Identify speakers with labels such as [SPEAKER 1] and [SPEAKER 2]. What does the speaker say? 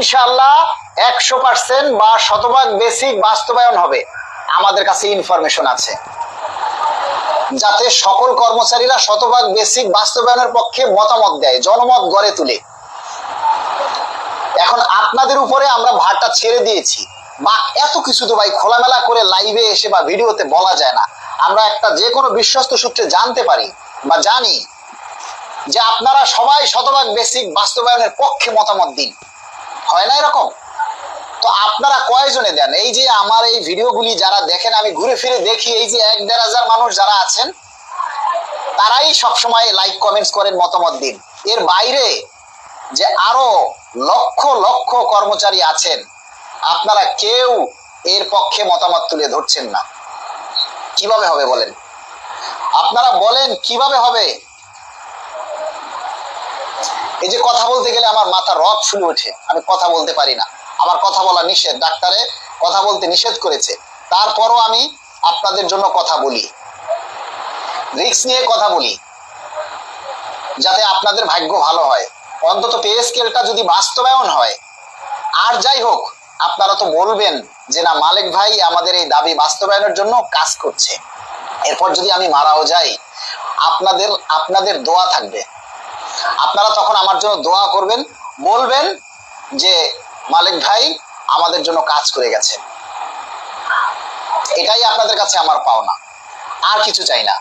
[SPEAKER 1] ইনশাআল্লাহ 100% বা শতভাগ বেসিক বাস্তবায়ন হবে। আমাদের কাছে ইনফরমেশন আছে যাতে সকল কর্মচারীরা শতভাগ বেসিক বাস্তবায়নের পক্ষে মতামত দেয়, জনমত গড়ে তুলে। এখন আপনাদের উপরে আমরা ভারটা ছেড়ে দিয়েছি। বা এত কিছু তো ভাই খোলামেলা করে লাইভে এসে বা ভিডিওতে বলা যায় না। আমরা একটা যে কোনো বিশ্বস্ত সূত্রে জানতে পারি বা জানি যে আপনারা সবাই শতভাগ বেসিক বাস্তবায়নের পক্ষে মতামত দিন, হয় না এরকম? তো আপনারা কয়জনে দেন? এই যে আমার এই ভিডিওগুলি যারা দেখেন, আমি ঘুরে ফিরে দেখি, এই যে 1-1.5 মানুষ যারা আছেন তারাই সবসময় লাইক কমেন্টস করেন, মতামত দিন। এর বাইরে যে আরো লক্ষ লক্ষ কর্মচারী আছেন, আপনারা কেউ এর পক্ষে মতামত তুলে ধরছেন না। কিভাবে হবে বলেন? আপনারা বলেন কিভাবে হবে? এই যে কথা বলতে গেলে আমার মাথা রক ফুলে ওঠে, আমি কথা বলতে পারি না। আমার কথা বলা নিষেধ, ডাক্তারে কথা বলতে নিষেধ করেছে, তারপরও আমি আপনাদের জন্য কথা বলি, রিস্ক নিয়ে কথা বলি, যাতে আপনাদের ভাগ্য ভালো হয়। অন্তত পে স্কেলটা যদি বাস্তবায়ন হয়, আর যাই হোক, আপনারা তো বলবেন যে না, মালিক ভাই আমাদের এই দাবি বাস্তবায়নের জন্য কাজ করছে। এরপর যদি আমি মারাও যাই, আপনাদের দোয়া থাকবে। আপনারা তখন আমার জন্য দোয়া করবেন, বলবেন যে মালিক ভাই আমাদের জন্য কাজ করে গেছে। এটাই আপনাদের কাছে আমার পাওনা, আর কিছু চাই না।